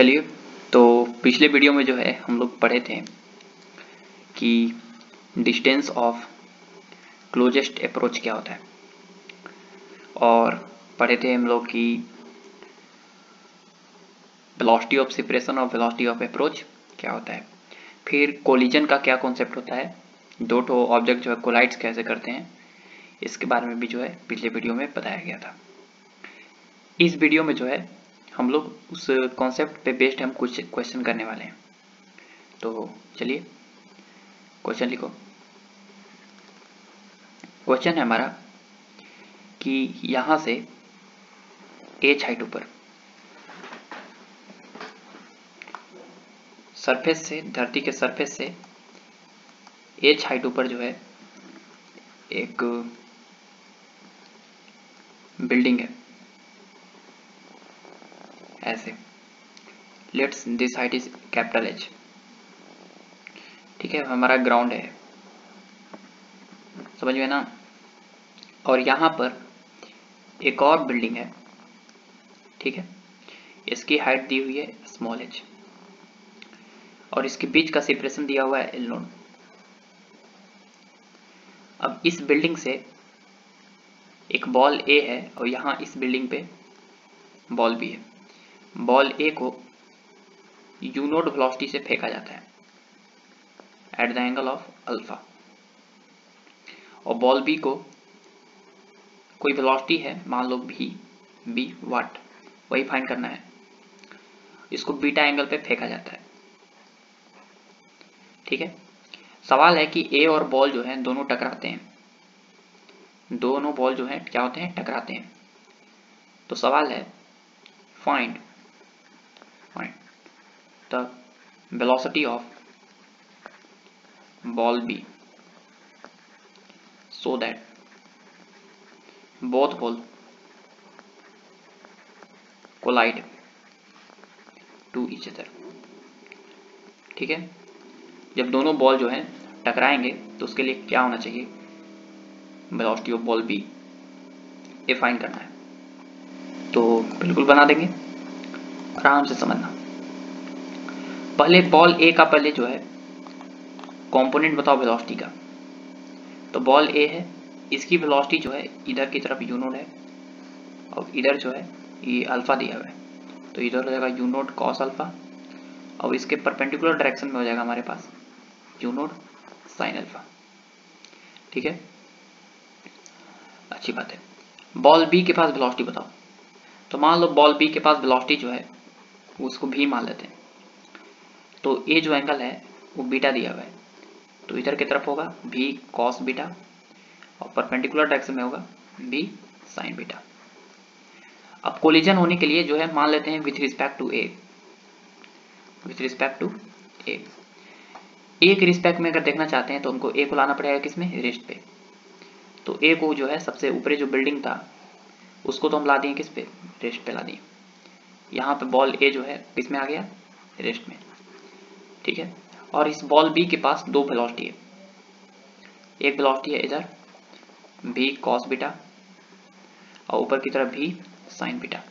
चलिए, तो पिछले वीडियो में जो है हम लोग पढ़े थे कि डिस्टेंस ऑफ क्लोजेस्ट अप्रोच क्या होता है, और पढ़े थे हम लोग कि वेलोसिटी ऑफ सेपरेशन और वेलोसिटी ऑफ अप्रोच क्या होता है। फिर कोलिजन का क्या कॉन्सेप्ट होता है, दो ठो ऑब्जेक्ट जो है कोलाइड्स कैसे करते हैं, इसके बारे में भी जो है पिछले वीडियो में बताया गया था। इस वीडियो में जो है हम लोग उस कॉन्सेप्ट पे बेस्ड हम कुछ क्वेश्चन करने वाले हैं। तो चलिए क्वेश्चन लिखो। क्वेश्चन है हमारा कि यहां से h हाइट ऊपर सरफेस से, धरती के सरफेस से h हाइट ऊपर जो है एक बिल्डिंग है, ऐसे let's this height is capital H। ठीक है, हमारा ग्राउंड है, समझ में ना। और यहां पर एक और बिल्डिंग है, ठीक है, इसकी हाइट दी हुई है स्मॉल h, और इसके बीच का सेपरेशन दिया हुआ है L0। अब इस बिल्डिंग से एक बॉल A है और यहाँ इस बिल्डिंग पे बॉल B है। बॉल A को u0 वेलोसिटी से फेंका जाता है at the angle of alpha, और बॉल B को कोई वेलोसिटी है, मान लो b वाट, वही फाइंड करना है। इसको बीटा एंगल पे फेंका जाता है, ठीक है। सवाल है कि A और बॉल जो है दोनों टकराते हैं, दोनों बॉल जो है क्या होते हैं, टकराते हैं। तो सवाल है find the velocity of ball B so that both ball collide to each other। ठीक है, जब दोनों बॉल जो है टकराएंगे तो उसके लिए क्या होना चाहिए, वेलोसिटी ऑफ बॉल B ये फाइंड करना है। तो बिल्कुल बना देंगे, आराम से समझना। पहले बॉल A का पहले जो है कंपोनेंट बताओ वेलोसिटी का। तो बॉल A है, इसकी वेलोसिटी जो है इधर की तरफ u0 है, और इधर जो है ये अल्फा दिया हुआ है, तो इधर हो जाएगा u0 cos अल्फा, और इसके परपेंडिकुलर डायरेक्शन में हो जाएगा हमारे पास u0 sin अल्फा। ठीक है, अच्छी बात है। बॉल B के पास वेलोसिटी बताओ। तो मान लो बॉल B के पास वेलोसिटी जो है उसको v मान लेते हैं, तो ये जो एंगल है वो बीटा दिया हुआ है, तो इधर की तरफ होगा v cos बीटा, और परपेंडिकुलर डायरेक्शन में होगा v sin बीटा। अब कोलिजन होने के लिए जो है मान लेते हैं with respect to a, with respect to a। a के रिस्पेक्ट में अगर देखना चाहते हैं तो उनको a को लाना पड़ेगा किसमें, रेस्ट पे। तो a को जो है सबसे ऊपरी जो बिल्डिंग था उसको तो हम ला दिए किस पे, रेस्ट पे ला दिए। यहाँ पे बॉल A जो है किस में आ गया, रेस्ट में। ठीक है, और इस बॉल B के पास दो वेलोसिटी है, एक वेलोसिटी है इधर v cos बीटा, और ऊपर की तरफ v sin बीटा।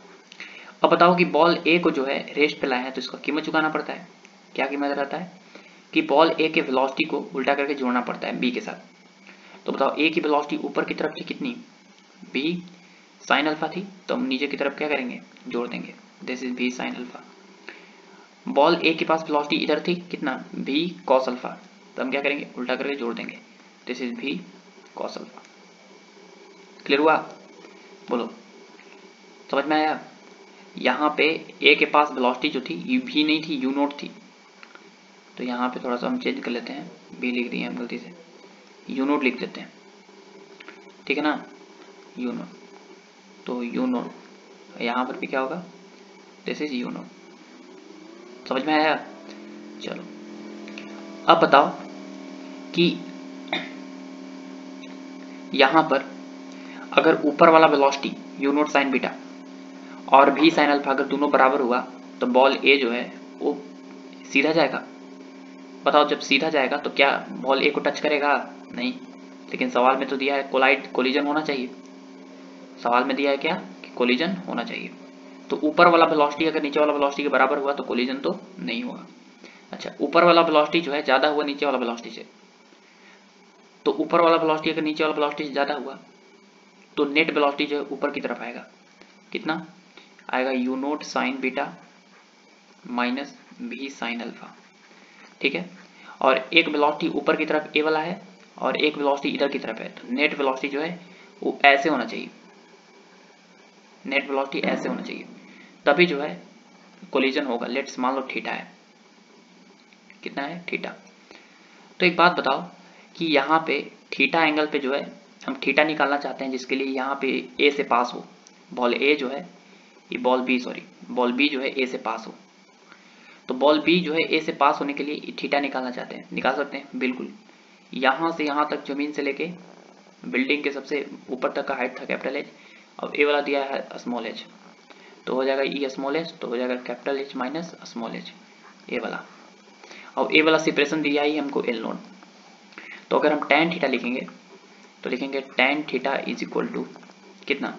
अब बताओ कि बॉल A को जो है रेस्ट पे लाए हैं तो इसका कीमत चुकाना पड़ता है। क्या कीमत रहता है कि बॉल A के वेलोसिटी को उल्टा करके जोड़ना पड़ता है B के साथ। तो बताओ A की वेलोसिटी ऊपर की तरफ थी कितनी, v sin अल्फा थी, तो हम नीचे की तरफ क्या करेंगे, जोड़ देंगे, this is v sin alpha. Ball A के पास वेलोसिटी इधर थी कितना, v cos अल्फा, तो हम क्या करेंगे, उल्टा करके जोड़ देंगे, this is v cos alpha. Clear हुआ, बोलो समझ में आया। यहाँ पे A के पास वेलोसिटी जो थी v नहीं थी, u0 थी, तो यहाँ पे थोड़ा सा हम चेंज कर लेते हैं, v लिख दिए हम गलती से, u0 लिख देते हैं, ठीक है ना, u0। तो u0 यहाँ पर भी क्या होगा, दिस इज u0। समझ में आया। चलो अब बताओ कि यहाँ पर अगर ऊपर वाला वेलोसिटी u0 sin बीटा और v sin अल्फा अगर दोनों बराबर हुआ तो बॉल A जो है वो सीधा जाएगा। बताओ जब सीधा जाएगा तो क्या बॉल A को टच करेगा, नहीं। लेकिन सवाल में तो दिया है कोलिजन होना चाहिए, सवाल में दिया है क्या कि कोलिजन होना चाहिए। तो ऊपर वाला वेलोसिटी अगर नीचे वाला वेलोसिटी के बराबर हुआ तो कोलिजन तो नहीं होगा। अच्छा, ऊपर वाला वेलोसिटी जो है ज़्यादा हुआ नीचे वाला वेलोसिटी से, तो ऊपर वाला वेलोसिटी अगर नीचे वाला वेलोसिटी से ज़्यादा हुआ तो नेट वेलोसिटी जो है ऊपर की तरफ आएगा। कितना आएगा? You naught sine beta minus B sine alpha. ठीक है, और एक वेलोसिटी ऊपर की तरफ ए वाला है और एक वेलोसिटी इधर की तरफ है, तो नेट वेलोसिटी जो है वो ऐसे होना चाहिए, नेट वेलोसिटी ऐसे होना चाहिए, तभी जो है कोलिजन होगा। लेट्स मान लो थीटा है, कितना है? थीटा। तो एक बात बताओ कि यहाँ पे थीटा एंगल पे जो है हम थीटा निकालना चाहते हैं, जिसके लिए यहाँ पे ए से पास हो, बॉल ए जो है, ये ball B, sorry ball B जो है ए से पास हो, तो बॉल बी जो है ए से पास होने के लिए थीटा निकालना चाहते हैं। निकाल सकते हैं बिल्कुल। यहाँ से यहाँ तक जमीन से लेके बिल्डिंग के सबसे ऊपर तक का हाइट था कैपिटल एच, अब ए वाला दिया है स्मॉल एच, तो हो जाएगा ई स्मॉल एच, तो हो जाएगा capital H minus small H, A वाला। और ए वाला सेपरेशन दिया ही हमको एल नोट, तो अगर हम tan थीटा लिखेंगे तो लिखेंगे tan theta is equal to कितना?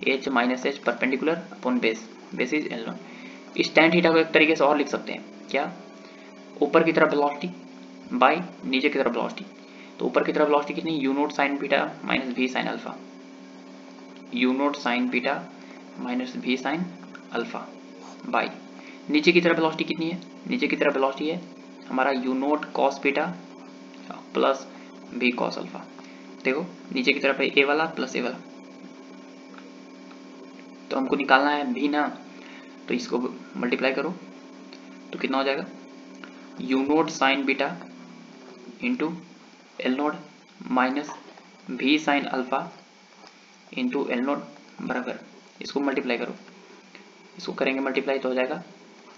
H minus H perpendicular upon base, base is L naught. इस tan थीटा को एक तरीके से और लिख सकते हैं, क्या? ऊपर की तरफ वेलोसिटी बाई नीचे की तरफ वेलोसिटी, तो ऊपर की तरफ वेलोसिटी कितनी? U naught sine beta minus B sine alpha, U naught sine beta minus B sine alpha by नीचे की तरफ वेलोसिटी कितनी है? नीचे की तरफ वेलोसिटी है हमारा you note cos beta plus भी कॉस अल्फा। देखो नीचे की तरफ है ए वाला प्लस ए वाला, तो हमको निकालना है भी ना, तो इसको मल्टीप्लाई करो तो कितना हो जाएगा? U naught sine beta into L naught minus B sine alpha into L naught बराबर, इसको मल्टीप्लाई करो, इसको करेंगे मल्टीप्लाई तो हो जाएगा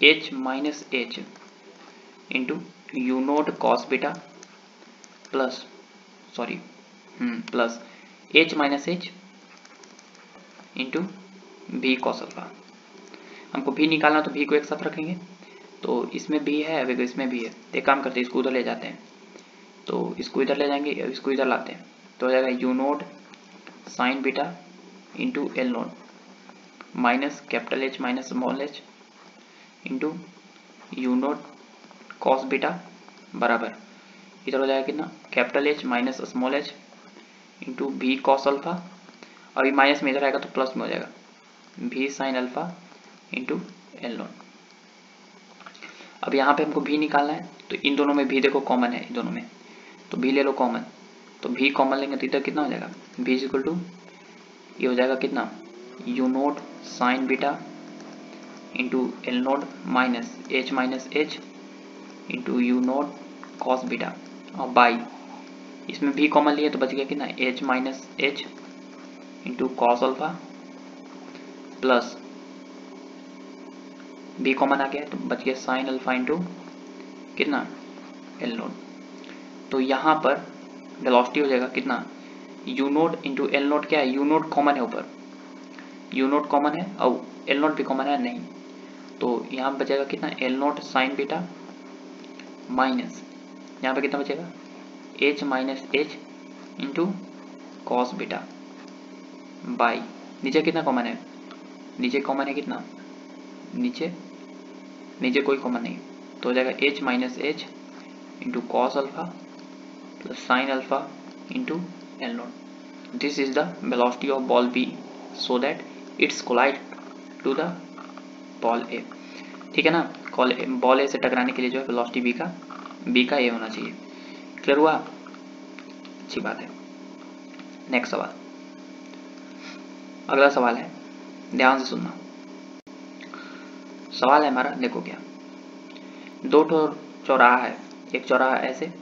H minus H into you note cos beta plus sorry plus H minus H into भी cos alpha. हमको भी निकालना तो भी को एक साथ रखेंगे, तो इसमें भी है अभी, इसमें भी है, एक काम करते हैं इसको उधर ले जाते हैं, तो इसको इधर ले जाएंगे, इसको इधर लाते हैं, तो हो जाएगा U naught sine beta into L naught minus capital H minus small H into you note cos beta बराबर, इधर हो जाएगा कितना? Capital H minus small H into भी कॉस अल्फा, और ये माइनस में इधर आएगा तो प्लस में हो जाएगा भी sine alpha into L note. अब यहाँ पे हमको भी निकालना है, तो इन दोनों में भी देखो कॉमन है, इन दोनों में, तो भी ले लो कॉमन, तो भी कॉमन लेंगे तो इधर कितना हो जाएगा? भी इज इक्वल टू ये हो जाएगा कितना? You naught sine beta into L naught minus H into you note cos beta, और बाई इसमें भी कॉमन लिए तो बच गया कितना? H minus H into cos alpha plus भी कॉमन आ गया तो बच गया साइन अल्फा इंटू कितना? L note. तो यहाँ पर वेलोसिटी हो जाएगा कितना? You note into L note, क्या है? यू नोट कॉमन है ऊपर, यू नोट कॉमन है और एल नोट भी कॉमन है नहीं, तो यहाँ बचेगा कितना? L note sine beta minus यहाँ पे कितना बचेगा? H minus H into cos beta by नीचे कितना कॉमन है? नीचे कॉमन है कितना? नीचे कोई कॉमन नहीं, तो हो जाएगा H minus H into cos alpha plus sine alpha into L naught. This is the velocity of ball B so that it's collide to the ball A. ठीक है ना, बॉल ए से टकराने के लिए जो है वेलोसिटी बी का ए होना चाहिए। क्लियर हुआ? अच्छी बात है। नेक्स्ट सवाल, अगला सवाल है, ध्यान से सुनना। सवाल है हमारा, देखो क्या, दो ठो चौराहा है, एक चौराहा ऐसे,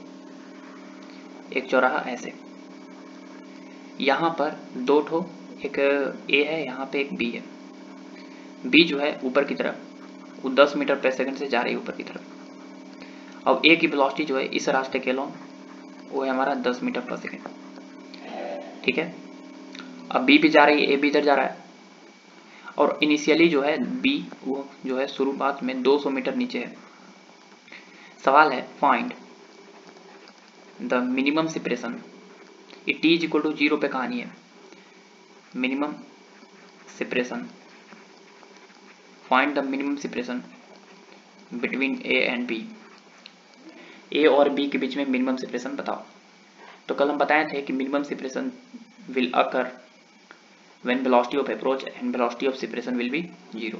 एक चौराहा ऐसे, यहाँ पर दो ठो, एक ए है, यहाँ पे एक बी है। बी जो है ऊपर की तरफ वो 10 मीटर पर सेकंड से जा रही है ऊपर की तरफ, और ए की वेलोसिटी जो है इस रास्ते के लॉन्ग वो है हमारा 10 मीटर पर सेकंड। ठीक है, अब बी भी जा रही है, ए भी इधर जा रहा है, और इनिशियली जो है बी वो जो है शुरुआत में 200 मीटर नीचे है। सवाल है फाइंड द मिनिमम सेपरेशन, ये टी इज इक्वल टू 0 पे कहानी है, minimum separation find the minimum separation between A and B. A और बी के बीच में मिनिमम सेपरेशन बताओ। तो कल हम बताए थे कि minimum separation will occur when velocity of approach and velocity of separation will be 0,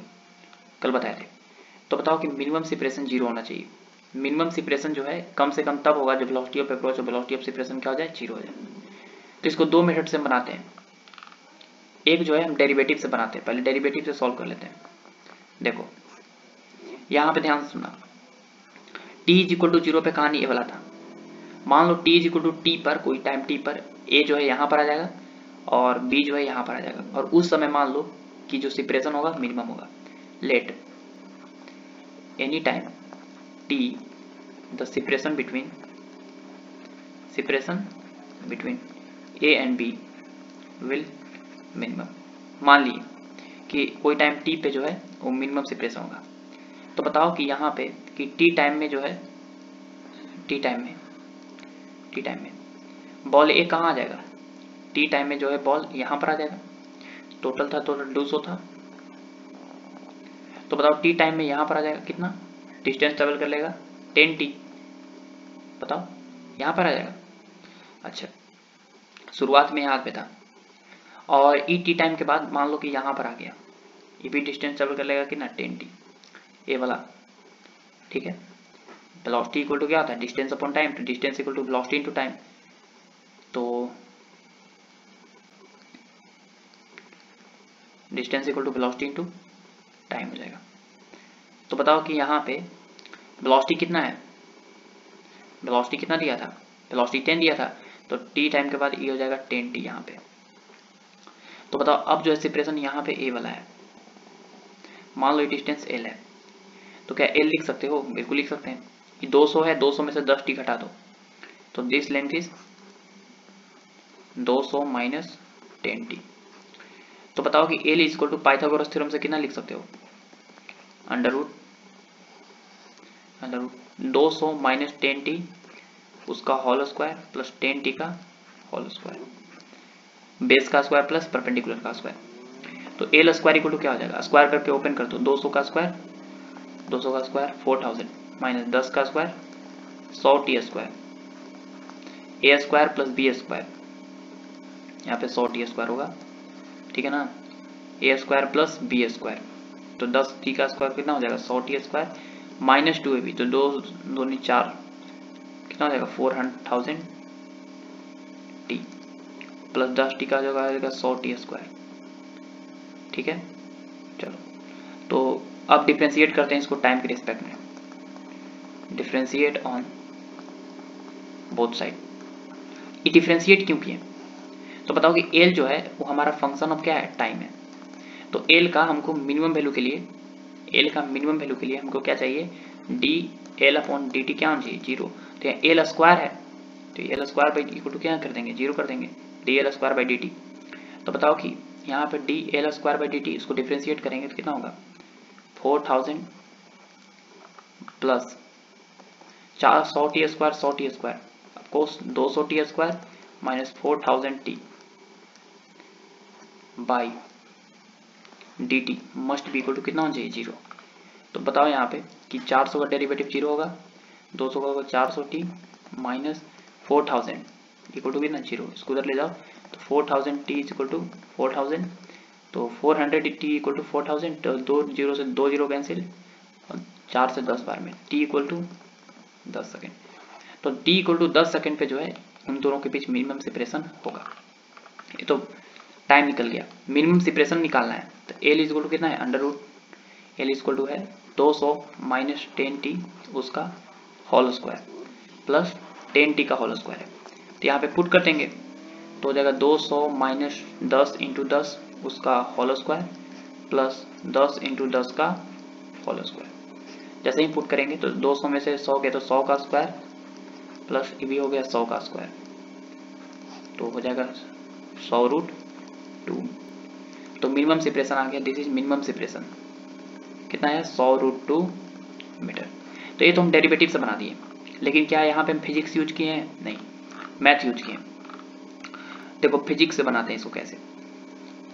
कल बताए थे। तो बताओ कि मिनिमम सेपरेशन 0 होना चाहिए। मिनिमम सेपरेशन जो है कम से कम तब होगा जब वेलोसिटी ऑफ अप्रोच और वेलोसिटी ऑफ सेपरेशन क्या हो जाए, 0 हो जाए। तो इसको दो मेथड से बनाते हैं। एक जो है हम डेरिवेटिव से बनाते हैं, पहले डेरिवेटिव से सॉल्व कर लेते हैं। देखो यहाँ पे ध्यान से सुनना, t इज इक्वल टू 0 पे कहानी ए वाला था। मान लो t is equal to T पर, कोई टाइम t पर a जो है यहाँ पर आ जाएगा और b जो है यहाँ पर आ जाएगा, और उस समय मान लो कि जो सेपरेशन होगा मिनिमम होगा। Let any time t the separation between a and b will minimum. मान लिए कि कोई टाइम t पे जो है वो मिनिमम सेपरेशन होगा। तो बताओ कि यहाँ पे कि t टाइम में जो है, t टाइम में बॉल a कहाँ आ जाएगा, t टाइम में जो है बॉल यहाँ पर आ जाएगा। टोटल 200 था। तो बताओ t टाइम में यहाँ पर आ जाएगा कितना, डिस्टेंस ट्रेवल कर लेगा 10t, बताओ यहाँ पर आ जाएगा। अच्छा, शुरुआत में यहाँ पे था और ई टी टाइम के बाद मान लो कि यहाँ पर आ गया, ये भी डिस्टेंस ट्रेवल कर लेगा कितना 10t, ए वाला, ठीक है। वेलोसिटी इक्वल टू क्या होता है, डिस्टेंस अपॉन टाइम, तो distance equal to velocity into time. तो distance equal to velocity into time हो जाएगा। तो बताओ कि यहाँ पे वेलोसिटी कितना है, वेलोसिटी कितना दिया था, वेलोसिटी 10 दिया था, तो t टाइम के बाद ये हो जाएगा 10t यहाँ पे। तो बताओ अब जो है सेपरेशन यहाँ पे a वाला है, मान लो ये डिस्टेंस l है, तो क्या l लिख सकते हो, बिल्कुल लिख सकते हैं। ये 200 है, 200 में से 10t घटा दो, तो this length is 200 minus 10t। तो बताओ कि l is equal to Pythagoras theorem से कितना लिख सकते हो, अंडर रूट 200 माइनस 10t उसका होल स्क्वायर प्लस 10t का होल स्क्वायर, बेस का स्क्वायर प्लस परपेंडिकुलर का स्क्वायर। तो एल स्क्वायर इक्वल टू क्या हो जाएगा, स्क्वायर करके ओपन कर दो, 200 का स्क्वायर 4000 माइनस 10 का स्क्वायर 100t स्क्वायर, ए स्क्वायर प्लस बी स्क्वायर, यहाँ पे 100t स्क्वायर होगा, ठीक है ना। ए स्क्वायर प्लस बी स्क्वायर, तो 10t का स्क्वायर कितना हो जाएगा 100t स्क्वायर माइनस 2ab, तो 2 दूनी 4, कितना हो जाएगा 400,000t प्लस 10t का जो आएगा 100t स्क्वायर, ठीक है। चलो तो अब डिफ्रेंशिएट करते हैं इसको टाइम के रिस्पेक्ट में, डिफ्रेंशिएट ऑन बोथ साइड। ये डिफ्रेंशिएट क्यों किए, तो बताओ कि एल जो है वो हमारा फंक्शन ऑफ क्या है, टाइम है। तो एल का हमको मिनिमम वैल्यू के लिए, हमको क्या चाहिए, D L upon D T क्या होना चाहिए, 0। तो यहाँ एल स्क्वायर है, तो L square by equal to क्या कर देंगे, 0 कर देंगे, D L square by D T. तो बताओ कि यहाँ पे D L square by D T इसको डिफ्रेंशिएट करेंगे तो कितना होगा 4000 plus 100t square 100t square, of course 200t square minus 4000t by D T must be equal to कितना होना चाहिए, 0। तो बताओ यहाँ पे कि 400 का डेरिवेटिव 0 होगा, 200 का होगा 400t माइनस 4000 इक्वल टू कितना 0, इसको उधर ले जाओ, तो 4000t इज इक्वल टू 4000, तो 400t इक्वल टू 4000, तो 2 0 से 2 0 कैंसिल, 4 से 10 बार में t इक्वल टू 10 सेकेंड। तो t इक्वल टू 10 सेकेंड पे जो है उन दोनों के बीच मिनिमम सेपरेशन होगा। ये तो टाइम निकल गया, मिनिमम सेपरेशन निकालना है, तो l इज इक्वल टू कितना है, under root l is equal to है 200 माइनस 10t उसका होल स्क्वायर प्लस 10t का होल स्क्वायर है। तो यहाँ पे पुट कर देंगे तो हो जाएगा 200 माइनस 10 इंटू 10 उसका होल स्क्वायर प्लस 10 इंटू 10 का होल स्क्वायर। जैसे ही पुट करेंगे तो 200 में से 100 गए तो 100 का स्क्वायर प्लस ये भी हो गया 100 का स्क्वायर, तो हो जाएगा 100√2। तो मिनिमम सेपरेशन आ गया, दिस इज मिनिमम सेपरेशन, कितना है 100√2 मीटर। तो ये तो हम डेरिवेटिव से बना दिए, लेकिन क्या यहाँ पे हम फिजिक्स यूज किए हैं, नहीं, मैथ यूज किए हैं। देखो फिजिक्स से बनाते हैं इसको, कैसे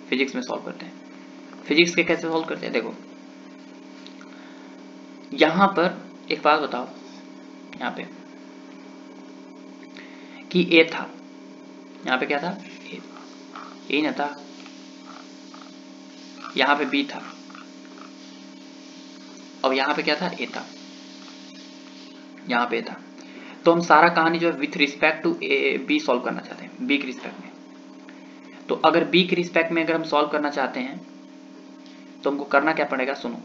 फिजिक्स में सॉल्व करते हैं, फिजिक्स के कैसे सॉल्व करते हैं, देखो यहां पर एक बात बताओ, यहाँ पे कि ए था, यहाँ पे क्या था, ए ना था, यहाँ पे बी था, और यहाँ पे क्या था, ए था, यहाँ पे था। तो हम सारा कहानी जो है with respect to A B solve करना चाहते हैं, बी के रिस्पेक्ट में। तो अगर बी के रिस्पेक्ट में अगर हम सॉल्व करना चाहते हैं तो हमको करना क्या पड़ेगा, सुनो,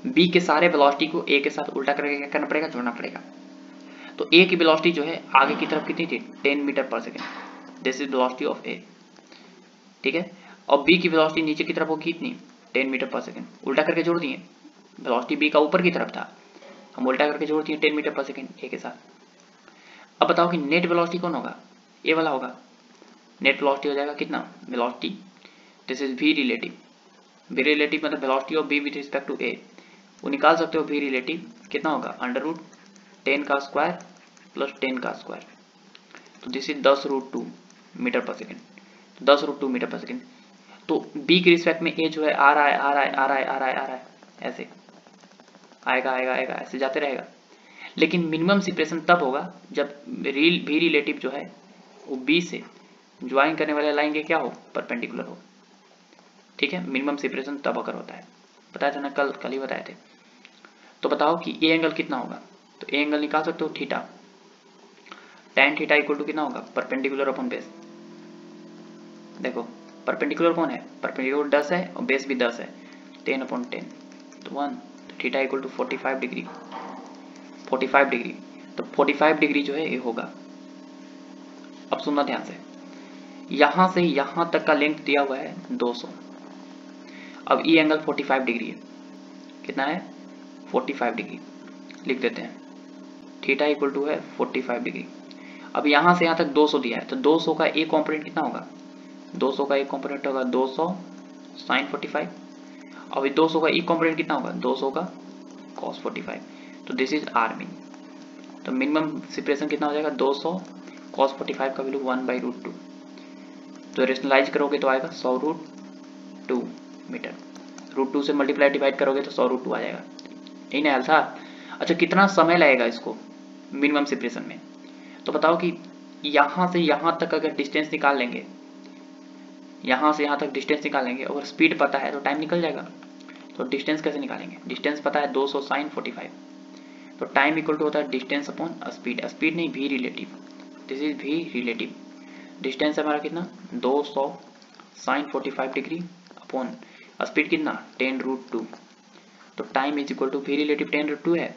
बी के सारे वेलोसिटी को ए के साथ उल्टा करके क्या करना पड़ेगा, जोड़ना पड़ेगा। तो ए की वेलोसिटी जो है आगे की तरफ कितनी थी, 10 मीटर पर second, this is velocity of A, ठीक है। और बी की वेलोसिटी नीचे की तरफ होगी कितनी, 10 मीटर पर सेकेंड, उल्टा करके जोड़ दिए। वेलोसिटी बी का ऊपर की तरफ था, हम उल्टा करके जोड़ दिए 10 मीटर पर सेकेंड ए के साथ। अब बताओ कि नेट वेलोसिटी कौन होगा, ए वाला होगा। नेट वेलोसिटी हो जाएगा कितना, velocity, this is V relative, V relative मतलब velocity of B with respect to A, वो निकाल सकते हो। वी रिलेटिव कितना होगा, √10 का स्क्वायर प्लस 10 का स्क्वायर, तो दिस इज 10√2 मीटर पर सेकेंड, 10√2 मीटर पर सेकेंड। तो बी के रिस्पेक्ट में ए जो है आ रहा है आ रहा है आ रहा है आ रहा है आ रहा है, ऐसे आएगा आएगा आएगा, ऐसे जाते रहेगा। लेकिन मिनिमम सेपरेशन तब होगा जब वी रिलेटिव जो है वो बी से ज्वाइन करने वाले लाइन के क्या हो, परपेंडिकुलर हो, ठीक है। मिनिमम सेपरेशन तब अगर होता है, बताया था ना, कल ही बताए थे। तो बताओ कि ए एंगल कितना होगा, तो ए एंगल निकाल सकते हो theta, tan theta equal to कितना होगा, परपेंडिकुलर अपॉन बेस। देखो परपेंडिकुलर कौन है, परपेंडिकुलर 10 है और बेस भी 10 है, 10/10 तो 1, तो theta equal to 45 degree, 45 degree, तो 45 डिग्री जो है ये होगा। अब सुनना ध्यान से, यहां से यहां तक का लेंथ दिया हुआ है 200। अब ई एंगल 45 डिग्री है, कितना है, 45 डिग्री, लिख देते हैं थीटा इक्वल टू है 45 डिग्री। अब यहां से यहां तक 200 दिया है, तो 200 का एक कॉम्पोनेंट कितना होगा, 200 का एक कॉम्पोनेंट होगा 200 sin 45, अब 200 का एक कॉम्पोनेंट कितना होगा, 200 का cos 45, तो दिस इज आर मीन। तो मिनिमम सेपरेशन कितना हो जाएगा, 200 cos 45 का वैल्यू 1/√2, तो रेशनलाइज करोगे तो आएगा 100√2 मीटर, √2 से मल्टीप्लाई डिवाइड करोगे तो 100√2 आ जाएगा, यही ना था। अच्छा कितना समय लगेगा इसको मिनिमम सेपरेशन में, तो बताओ कि यहां से यहां तक अगर डिस्टेंस निकाल लेंगे, यहां से यहां तक डिस्टेंस निकालेंगे, अगर स्पीड पता है तो टाइम निकल जाएगा। तो डिस्टेंस कैसे निकालेंगे, डिस्टेंस पता है 200 sin 45, तो टाइम इक्वल टू होता है डिस्टेंस अपॉन स्पीड, स्पीड नहीं V relative, this is V relative. Distance हमारा कितना 200 sin 45 डिग्री अपॉन स्पीड कितना 10√2, तो time is equal to V relative 10√2 है,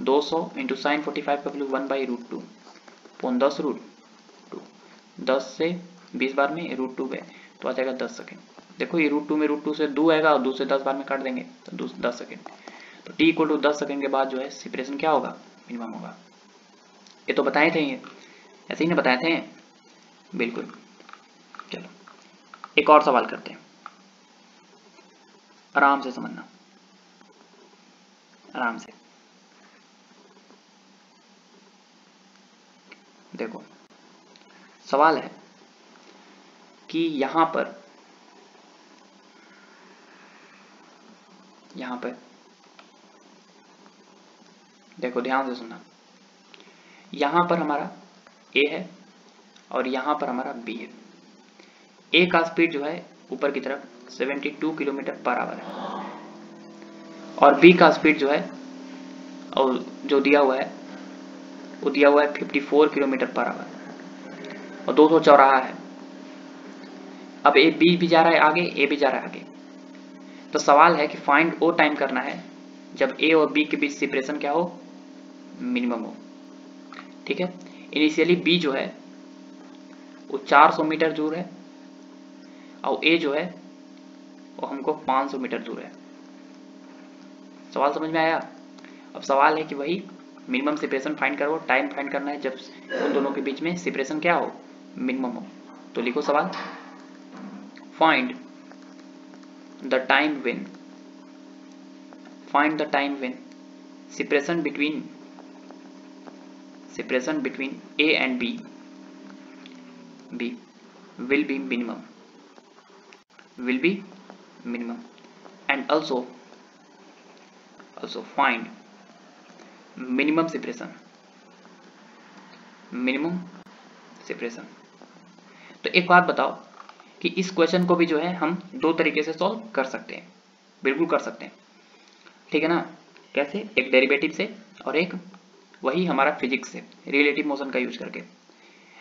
200 इंटू साइन 45 का वैल्यू 1/√2 अपॉन 10√2, 10 से 20 बार में √2 गए तो आ जाएगा 10 सेकेंड। देखो ये √2 में √2 से 2 आएगा और 2 से 10 बार में काट देंगे तो 10 सेकेंड, तो t इक्वल टू 10 सेकेंड के बाद जो है सेपरेशन क्या होगा, मिनिमम होगा। ये तो बताए थे, ये ऐसे ही ना बताए थे, बिल्कुल। चलो एक और सवाल करते हैं, आराम से समझना, आराम से देखो। सवाल है कि यहां पर देखो ध्यान से सुनना, यहां पर हमारा ए है और यहां पर हमारा बी है। ए का स्पीड जो है ऊपर की तरफ 72 किलोमीटर पर आवर है और बी का स्पीड जो है और जो दिया हुआ है वो दिया हुआ है 54 किलोमीटर पर आवर और 200 चौराहा है। अब ए बी भी जा रहा है आगे, ए भी जा रहा है आगे, तो सवाल है कि फाइंड ओ टाइम करना है जब ए और बी के बीच सेपरेशन क्या हो, मिनिमम हो, ठीक है। इनिशियली बी जो है वो 400 मीटर दूर है और ए जो है वो हमको 500 मीटर दूर है। सवाल समझ में आया। अब सवाल है कि वही मिनिमम सेपरेशन फाइंड करो, टाइम फाइंड करना है जब उन दोनों के बीच में सेपरेशन क्या हो, मिनिमम हो। तो लिखो सवाल, find the time when separation between A and B will be minimum and also also find minimum separation, minimum separation. तो एक बात बताओ कि इस क्वेश्चन को भी जो है हम दो तरीके से सॉल्व कर सकते हैं, बिल्कुल कर सकते हैं, ठीक है ना। कैसे? एक डेरिवेटिव से और एक वही हमारा फिजिक्स से रिलेटिव मोशन का यूज करके।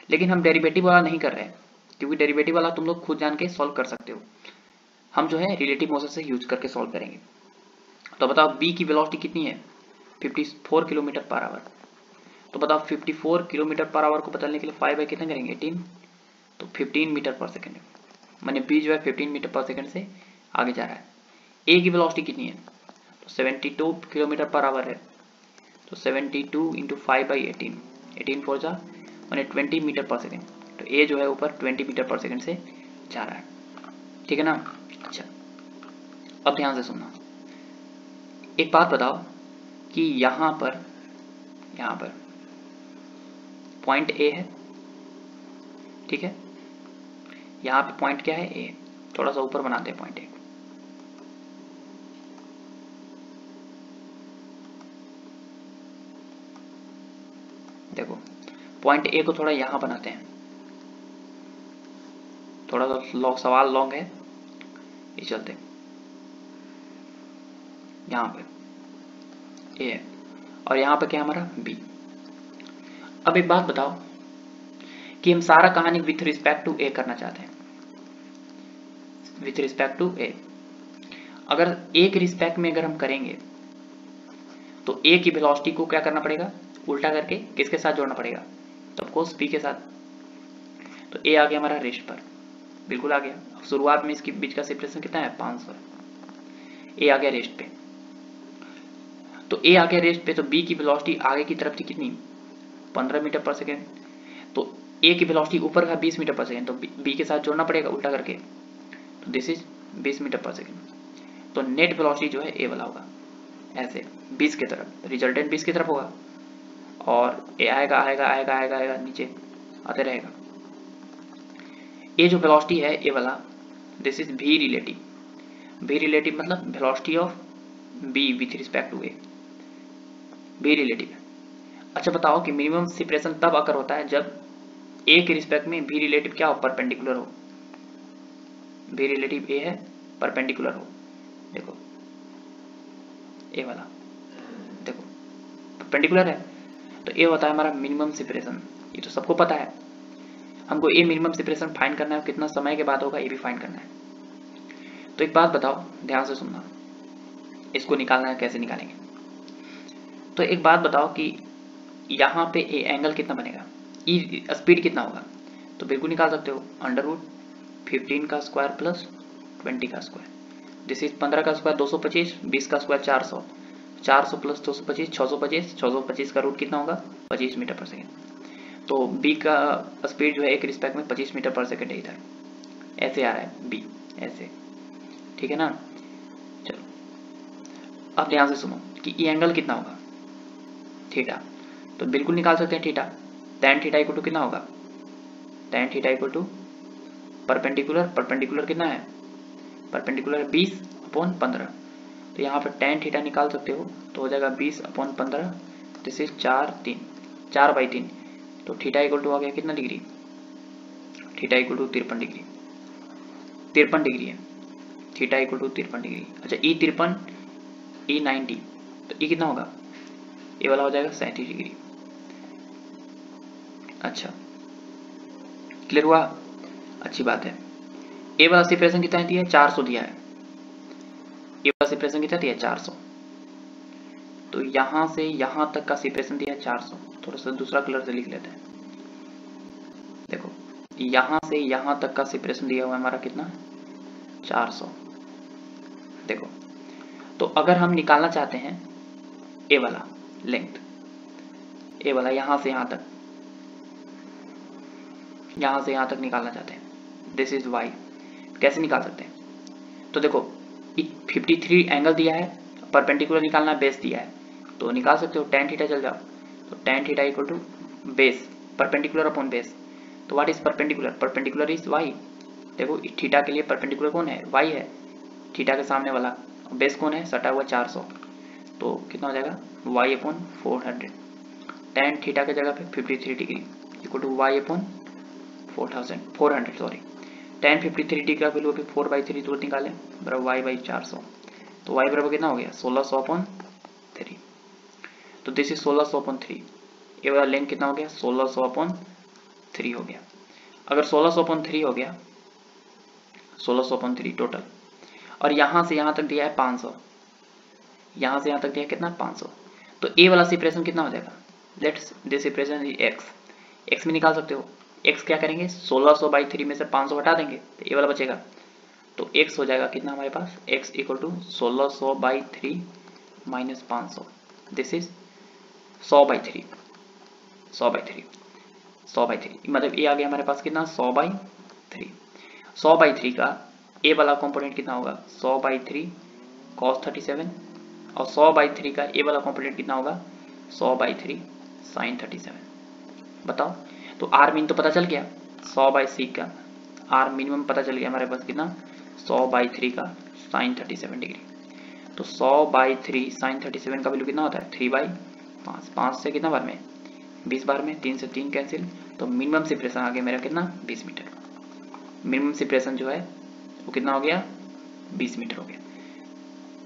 लेकिन हम डेरिवेटिव वाला नहीं कर रहे हैं, क्योंकि डेरिवेटिव वाला तुम लोग खुद जान के सॉल्व कर सकते हो। हम जो है रिलेटिव मोशन से यूज करके सॉल्व करेंगे। तो बताओ बी की वेलोसिटी कितनी है? 54 किलोमीटर पर आवर। तो बताओ 54 किलोमीटर पर आवर को बदलने के लिए 5 बाई कितना करेंगे? 18। तो 15 मीटर पर सेकेंड, मैंने बी जो है 15 मीटर पर सेकेंड से आगे जा रहा है। ए की वेलोसिटी कितनी है? तो 72 किलोमीटर पर आवर है। तो 72 इंटू 5 बाई 18, 18 4 जा मैंने 20 मीटर पर सेकेंड। तो ए जो है ऊपर 20 मीटर पर सेकेंड से जा रहा है, ठीक है ना। अच्छा, अब ध्यान से सुनना। एक बात बताओ कि यहाँ पर पॉइंट ए है, ठीक है। यहाँ पे पॉइंट क्या है? ए। थोड़ा सा ऊपर बनाते हैं पॉइंट ए। देखो पॉइंट ए को थोड़ा यहाँ बनाते हैं, थोड़ा सा सवाल लॉन्ग है, ये चलते यहाँ पे ए है और यहाँ पे क्या हमारा बी। अब एक बात बताओ कि हम सारा कहानी विथ रिस्पेक्ट टू ए करना चाहते हैं, विथ रिस्पेक्ट टू ए। अगर ए के रिस्पेक्ट में अगर हम करेंगे तो ए की वेलोसिटी को क्या करना पड़ेगा? उल्टा करके किसके साथ जोड़ना पड़ेगा? तो ऑफकोर्स बी के साथ। तो ए आ गया हमारा रेस्ट पर, बिल्कुल आ गया। शुरुआत में इसके बीच का सेपरेशन कितना है? 500। ए आ गया रेस्ट पे। तो ए आ गया रेस्ट पे, तो बी की वेलोसिटी आगे की तरफ थी कितनी? 15 मीटर पर सेकेंड। तो ए की वेलोसिटी ऊपर का 20 मीटर पर सेकेंड, तो बी के साथ जोड़ना पड़ेगा उल्टा करके। तो दिस इज 20 मीटर पर सेकेंड। तो नेट वेलोसिटी जो है ए वाला होगा, ऐसे 20 की तरफ, रिजल्टेंट 20 की तरफ होगा और ए आएगा आएगा आएगा आएगा आएगा नीचे आते रहेगा। ए जो वेलोसिटी है ए वाला, this is B relative. B relative मतलब velocity of B with respect to A, B relative है। अच्छा बताओ कि मिनिमम सेपरेशन तब अकर होता है जब ए के रिस्पेक्ट में भी रिलेटिव क्या हो? परपेंडिकुलर हो। भी रिलेटिव ए है, परपेंडिकुलर हो। देखो ए वाला, देखो परपेंडिकुलर है, तो ए होता है हमारा मिनिमम सेपरेशन। ये तो सबको पता है। हमको ए मिनिमम सेपरेशन फाइंड करना है, कितना समय के बाद होगा ये भी फाइंड करना है। तो एक बात बताओ, ध्यान से सुनना, इसको निकालना है, कैसे निकालेंगे? तो एक बात बताओ कि यहाँ पे ए एंगल कितना बनेगा? ई स्पीड कितना होगा? तो बिल्कुल निकाल सकते हो, √15 का स्क्वायर प्लस 20 का स्क्वायर। दिस इज 15 का स्क्वायर 225, 20 का स्क्वायर 400, 400 प्लस 225 625, 625 का रूट कितना होगा? 25 मीटर पर सेकेंड। तो बी का स्पीड जो है एक रिस्पेक्ट में 25 मीटर पर सेकेंड है, इधर ऐसे आ रहा है बी, ऐसे, ठीक है ना। चलो अब ध्यान से सुनो कि ई एंगल कितना होगा? थीटा। तो बिल्कुल निकाल सकते हैं theta. tan theta equal to कितना होगा? tan theta equal to perpendicular, perpendicular कितना है? परपेंडिकुलर 20/15। तो यहाँ पर tan थीटा निकाल सकते हो, तो हो जाएगा 20/15। This is 4/3। तो थीटा इक्वल टू आ गया कितना degree? Theta equal to 53 degree, 53 degree है। Theta equal to 53 degree. अच्छा ई 53, ई 90, तो ई कितना होगा? ये वाला हो जाएगा 37 डिग्री। अच्छा क्लियर हुआ? अच्छी बात है। ए वाला सेपरेशन कितना दिया है? 400 दिया है। ए वाला सेपरेशन कितना दिया है? 400। तो यहां से यहां तक का सेपरेशन दिया है 400। थोड़ा सा दूसरा कलर से लिख लेते हैं। देखो यहां से यहां तक का सेपरेशन दिया हुआ है हमारा कितना? 400। देखो तो अगर हम निकालना चाहते हैं ए वाला लेंथ, ए वाला यहां से यहां तक, यहां से यहां तक निकालना चाहते हैं, दिस इज वाई, कैसे निकाल सकते हैं? तो देखो 53 एंगल दिया है, परपेंडिकुलर निकालना है, बेस दिया है, तो निकाल सकते हो। tan थीटा चल जाओ, तो tan theta equal to base, perpendicular upon base. तो what is perpendicular? Perpendicular is Y. देखो थीटा के लिए परपेंडिकुलर कौन है? वाई है, थीटा के सामने वाला। बेस कौन है? सटा हुआ 400। तो कितना हो जाएगा y अपॉन 400, tan थीटा के जगह पे 53 degree equal to y upon 400 sorry, tan 53 degree का वैल्यू अभी 4/3 दूर निकालें बराबर y बाई 400, तो y बराबर कितना हो गया 1600 अपॉन 3। तो दिस इज 1600 अपॉन 3, ये वाला लेंथ कितना हो गया 1600 अपॉन 3 हो गया। अगर 1600 अपॉन 3 हो गया, 1600 अपॉन 3 टोटल, और यहाँ से यहाँ तक दिया है 500, यहाँ से यहाँ तक दिया है कितना 500, तो ए वाला सेपरेशन कितना हो जाएगा, let's this separation is x में निकाल सकते हो, एक्स क्या करेंगे 1600/3 में से 500 हटा देंगे तो ए वाला बचेगा, तो एक्स हो जाएगा कितना हमारे पास X equal to 1600/3 minus 500, this is 100/3 मतलब ए आ गया हमारे पास कितना 100/3। 100/3 का ए वाला कंपोनेंट कितना होगा 100/3 cos 37, और 100/3 का ए वाला कंपोनेंट कितना होगा 100/3 sin 37। बताओ, तो आर मीन तो पता चल गया 100/3 का आर मिनिमम पता चल गया हमारे पास कितना 100/3 का sin 37 डिग्री, तो 100/3 sin 37 का वैल्यू कितना होता है 3/5, 5 से कितना बार में 20 बार में, 3 से 3 कैंसिल, तो मिनिमम सेपरेशन आ गया मेरा कितना 20 मीटर। मिनिमम सेपरेशन जो है वो कितना हो गया 20 मीटर हो गया।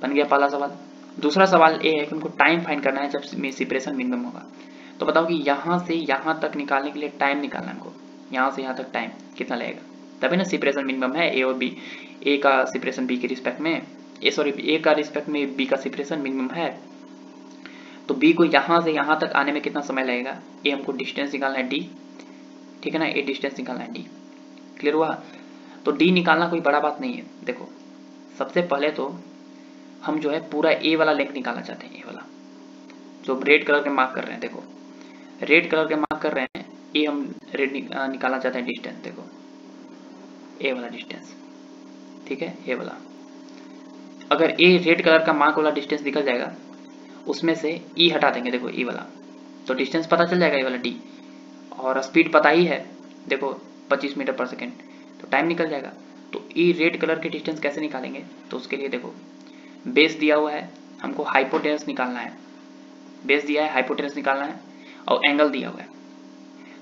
बन गया पहला सवाल। दूसरा सवाल ये है कि उनको टाइम फाइंड करना है जब सेपरेशन मिनिमम होगा। तो बताओ कि यहाँ से यहाँ तक निकालने के लिए टाइम निकालना है हमको, यहाँ से यहाँ तक टाइम कितना लगेगा, तभी ना सेपरेशन मिनिमम है ए और बी, ए का सेपरेशन बी के रिस्पेक्ट में ए का रिस्पेक्ट में बी का सेपरेशन मिनिमम है, तो बी को यहाँ से यहाँ तक आने में कितना समय लगेगा, ये हमको डिस्टेंस निकालना है डी, ठीक है ना, ये डिस्टेंस निकालना है डी। क्लियर हुआ। तो डी निकालना कोई बड़ा बात नहीं है। देखो सबसे पहले तो हम जो है पूरा ए वाला लेंथ निकालना चाहते हैं, ए वाला जो रेड कलर के मार्क कर रहे हैं, देखो रेड कलर के मार्क कर रहे हैं, ये हम रेड निकालना चाहते हैं डिस्टेंस, देखो ए वाला डिस्टेंस, ठीक है ए वाला। अगर ए रेड कलर का मार्क वाला डिस्टेंस निकल जाएगा, उसमें से ई हटा देंगे, देखो ई वाला, तो डिस्टेंस पता चल जाएगा ए वाला डी, और स्पीड पता ही है देखो 25 मीटर पर सेकेंड, तो टाइम निकल जाएगा। तो ई रेड कलर के डिस्टेंस कैसे निकालेंगे, तो उसके लिए देखो बेस दिया हुआ है, हमको हाइपोटेनस निकालना है, बेस दिया है हाइपोटेनस निकालना है, और एंगल दिया हुआ है।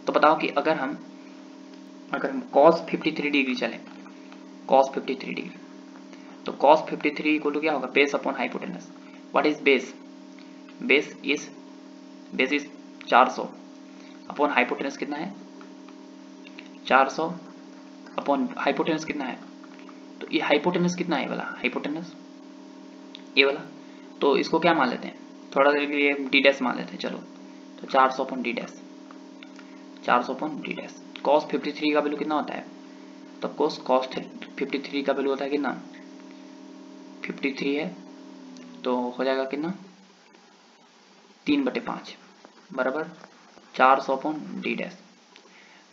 तो बताओ कि अगर हम cos 53 डिग्री चले, cos 53 डिग्री, तो cos 53 इक्वल टू क्या होगा base upon hypotenuse. What is base, base is 400 upon hypotenuse कितना है 400 अपॉन हाइपोटेनस कितना है, तो ये हाइपोटेनस कितना है, ये वाला हाइपोटेनस ये वाला, तो इसको क्या मान लेते हैं थोड़ा देर के लिए डी डैश मान लेते हैं, चलो तो 400 upon D dash, 400 upon D dash. cos 53 का वैल्यू कितना होता है, तो cos 53 का वैल्यू होता है कितना 53 है, तो हो जाएगा कितना 3/5 बराबर 400 अपॉन डी डैश,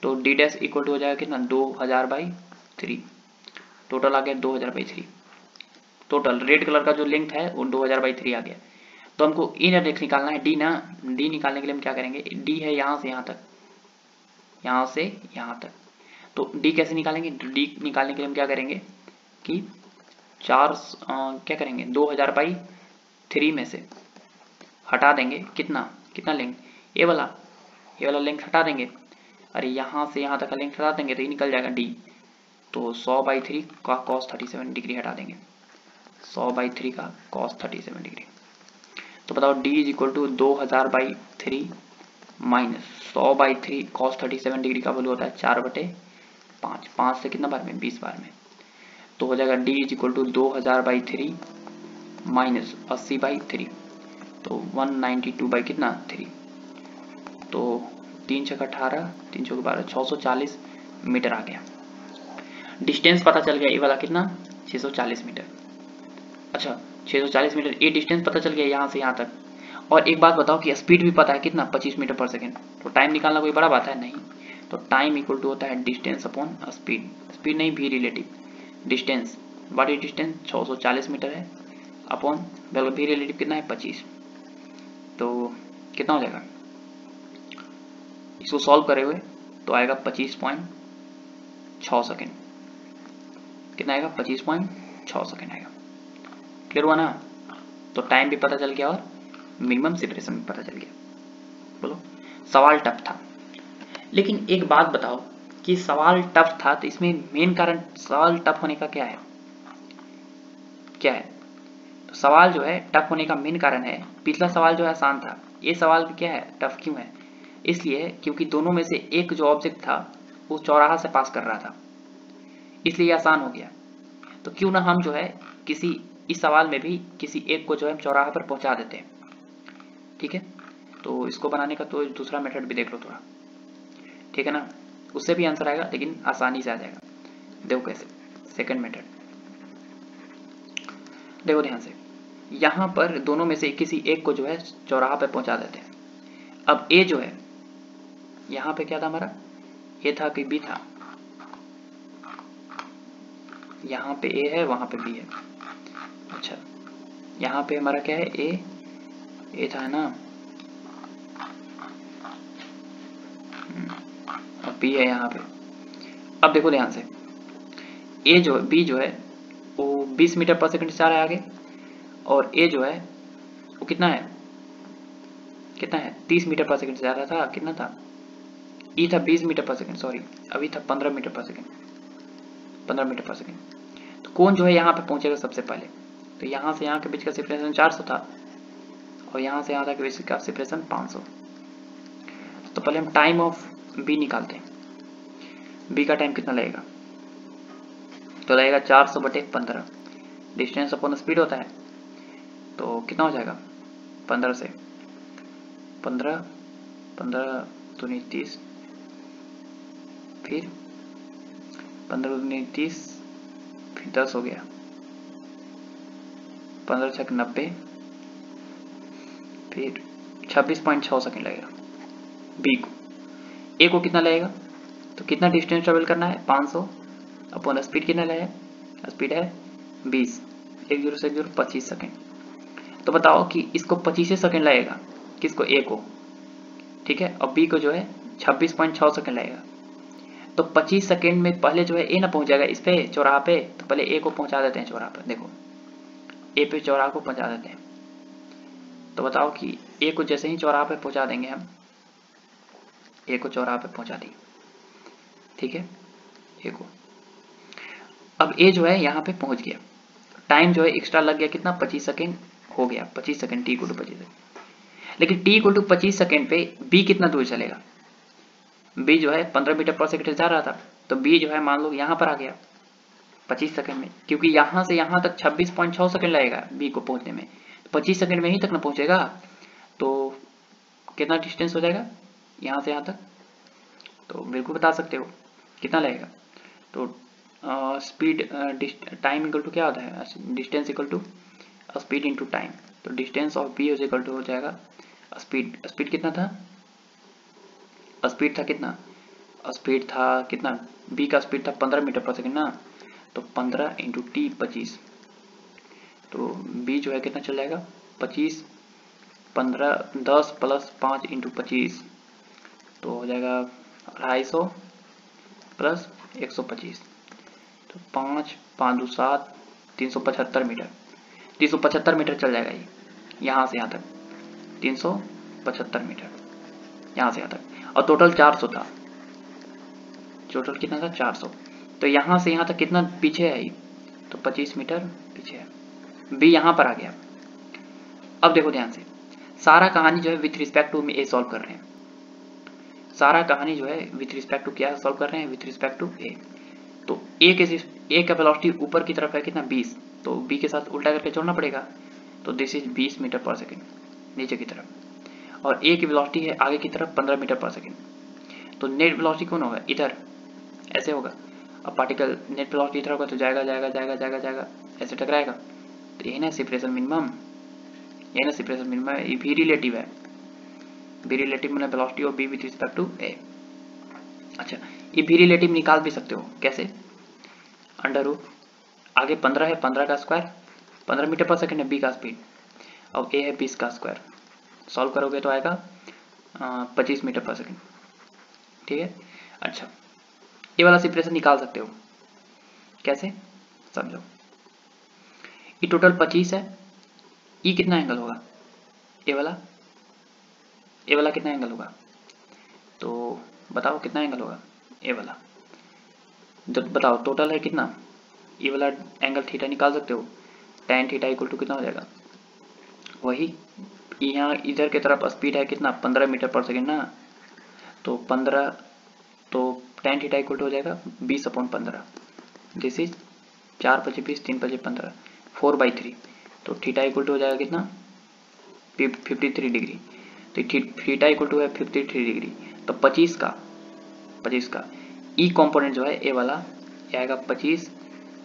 तो डी डैश इक्वल टू हो जाएगा कितना 2000/3, टोटल आ गया 2000/3, टोटल रेड कलर का जो लेंथ है वो 2000/3 आ गया। तो हमको इनर लेंथ निकालना है डी ना, डी निकालने के लिए हम क्या करेंगे, डी है यहाँ से यहाँ तक, यहाँ से यहाँ तक, तो डी कैसे निकालेंगे, डी निकालने के लिए हम क्या करेंगे कि क्या करेंगे 2000/3 में से हटा देंगे कितना लेंथ, ये वाला लेंथ हटा देंगे, अरे यहाँ से यहाँ तक का लेंथ हटा देंगे तो ये निकल जाएगा डी, तो 100/3 का cos 37 डिग्री हटा देंगे, 100/3 का cos 37 डिग्री, तो बताओ d is equal to 2000/3 minus 100/3 cos 37 degree का वैल्यू होता है 4/5, 5 से कितना बार में 20 बार में, तो हो जाएगा d is equal to 2000/3 minus 80/3, तो 192 कितना 3, तो 3 × 18 3 × 12 640 मीटर आ गया। डिस्टेंस पता चल गया ये वाला कितना 640 मीटर, अच्छा 640 मीटर ये डिस्टेंस पता चल गया यहाँ से यहाँ तक। और एक बात बताओ कि स्पीड भी पता है कितना 25 मीटर पर सेकेंड, तो टाइम निकालना कोई बड़ा बात है नहीं, तो टाइम इक्वल टू होता है डिस्टेंस अपॉन स्पीड, स्पीड नहीं V relative, distance what is distance 640 metre है अपॉन भी रिलेटिव कितना है 25, तो कितना हो जाएगा इसको सॉल्व करे हुए तो आएगा 25.6 सेकेंड, कितना आएगा 25.6 सेकेंड आएगा। क्लियर हुआ ना। तो टाइम भी पता चल गया और मिनिमम सेपरेशन भी पता चल गया। बोलो, सवाल टफ था, लेकिन एक बात बताओ कि सवाल टफ था तो इसमें मेन कारण सवाल टफ होने का क्या है? क्या है? तो सवाल जो है टफ होने का मेन कारण है, पिछला सवाल जो है आसान था, ये सवाल क्या है टफ क्यों है? इसलिए क्योंकि दोनों में से एक जो ऑब्जेक्ट था वो चौराहा से पास कर रहा था, इसलिए आसान हो गया। तो क्यों ना हम जो है किसी इस सवाल में भी किसी एक को जो है चौराहा पर पहुंचा देते हैं। ठीक है, तो इसको बनाने का तो दूसरा मेथड भी देख लो थोड़ा, ठीक है ना, उससे भी आंसर आएगा लेकिन आसानी से आ जाएगा। देखो कैसे, सेकंड मेथड देखो ध्यान से, यहाँ पर दोनों में से किसी एक को जो है चौराहा पे पहुंचा देते हैं। अब ए जो है यहाँ पे क्या था हमारा, ए था कि बी था? यहाँ पे ए है, वहां पे बी है। अच्छा, यहाँ पे हमारा क्या है, ए था ना, अब बी है यहाँ पे। अब देखो ध्यान से, ए जो बी जो है वो 20 मीटर पर सेकंड से जा रहा है आगे, और ए जो है वो कितना है, 30 मीटर पर सेकंड से जा रहा था। कितना था? ई था 20 मीटर पर सेकंड, सॉरी अभी था 15 मीटर पर सेकंड, 15 मीटर पर सेकंड। तो कौन जो है यहाँ पे पहुंचेगा सबसे पहले? तो यहाँ से यहाँ के बीच का सेपरेशन 400 था, और यहाँ से यहाँ तक के बीच का सेपरेशन 500। तो पहले हम टाइम ऑफ बी निकालते हैं। बी का टाइम कितना लगेगा? तो लगेगा 400/15, डिस्टेंस अपॉन स्पीड होता है, तो कितना हो जाएगा? 15 से 15 दूनी 30, फिर 15 दूनी 30, फिर 10 हो गया, 15 छक 90, फिर 26.6 सेकेंड लगेगा बी को। ए को कितना लगेगा? तो कितना डिस्टेंस ट्रेवल करना है? 500 अपॉन स्पीड कितना लगेगा? स्पीड है 20, 10 से 0 25 सेकेंड। तो बताओ कि इसको 25 सेकेंड लगेगा, किसको? ए को, ठीक है, और बी को जो है 26.6 सेकेंड लगेगा। तो 25 सेकेंड में पहले जो है ए ना पहुंच जाएगा इस पे चौराहा पे, तो पहले ए को पहुंचा देते हैं चौराहा पे। देखो ए पे चौराहा को पहुंचा देते हैं, तो बताओ कि ए को जैसे ही चौराहा पे पहुंचा देंगे हम, ए को चौराहा पे पहुंचा दी, ठीक है, ए को। अब ए जो है यहाँ पे पहुंच गया, टाइम जो है एक्स्ट्रा लग गया, कितना? 25 सेकेंड हो गया, 25 second, T equal to 25 second. लेकिन टी इक्वल टू 25 सेकेंड पे बी कितना दूर चलेगा? बी जो है 15 मीटर पर सेकेंड जा रहा था, तो बी जो है मान लो यहाँ पर आ गया 25 सेकेंड में, क्योंकि यहाँ से यहाँ तक 26.6 सेकेंड लगेगा बी को पहुंचने में, तो 25 सेकेंड में ही तक ना पहुंचेगा, तो कितना डिस्टेंस हो जाएगा यहाँ से यहाँ तक? तो बिल्कुल बता सकते हो कितना लगेगा। तो स्पीड टाइम इक्वल टू क्या होता है? Distance equal to speed into time. तो distance of B equal to हो जाएगा स्पीड। स्पीड कितना था? स्पीड था कितना? स्पीड था कितना? बी का स्पीड था 15 मीटर पर सेकेंड ना, तो 15 इंटू टी 25, तो बी जो है कितना चल जाएगा? 25, 15 10 प्लस 5 इंटू 25, तो हो जाएगा 250 प्लस 125, तो 5 5 2 7 375 मीटर, 375 मीटर चल जाएगा ये यहाँ से यहाँ तक, 375 मीटर यहाँ से यहाँ तक, और टोटल 400 था। टोटल कितना था? 400। तो यहाँ से यहाँ तक कितना पीछे है ये? तो 25 मीटर पीछे है। बी यहाँ पर आ गया। अब देखो ध्यान से, सारा कहानी जो है विथ रिस्पेक्ट टू में ए सॉल्व कर रहे हैं, सारा कहानी जो है विथ रिस्पेक्ट टू क्या सॉल्व कर रहे हैं? विथ रिस्पेक्ट टू ए। तो ए का वेलोसिटी ऊपर की तरफ है कितना? 20, तो बी के साथ उल्टा करके जोड़ना पड़ेगा, तो दिस इज 20 मीटर पर सेकेंड नीचे की तरफ, और ए की वेलोसिटी है आगे की तरफ 15 मीटर पर सेकेंड। तो नेट वेलोसिटी कौन होगा? इधर ऐसे होगा। अब पार्टिकल नेट वेलोसिटी इधर होगा तो जाएगा जाएगा जाएगा जाएगा जाएगा ऐसे टकराएगा, तो यही ना सेपरेशन मिनिमम, यही ना सेपरेशन मिनिमम है। ये भी रिलेटिव है, भी रिलेटिव मतलब velocity of B with respect to A. अच्छा, ये भी रिलेटिव निकाल भी सकते हो, कैसे? अंडर रूट आगे 15 है, 15 का स्क्वायर, 15 मीटर पर सेकेंड है बी का स्पीड, और ए है 20 का स्क्वायर, सॉल्व करोगे तो आएगा 25 मीटर पर सेकेंड, ठीक है। अच्छा, ये वाला सेपरेशन निकाल सकते हो, कैसे? समझो, ये टोटल 25 है, ई कितना एंगल होगा, ए वाला कितना एंगल होगा, तो बताओ कितना एंगल होगा ए वाला, जब बताओ टोटल है कितना, ये वाला एंगल थीटा निकाल सकते हो, tan थीटा इक्वल टू कितना हो जाएगा, वही यहाँ इधर की तरफ स्पीड है कितना 15 मीटर पर सेकेंड ना, तो 15, तो tan थीटा इक्वल टू हो जाएगा 20/15, दिस इज 4 × 20 3 × 15 4/3, तो थीटा इक्वल टू हो जाएगा कितना 53 डिग्री, तो थीटा इक्वल टू है 53 डिग्री, तो 25 का ई कॉम्पोनेंट जो है ए वाला ये आएगा 25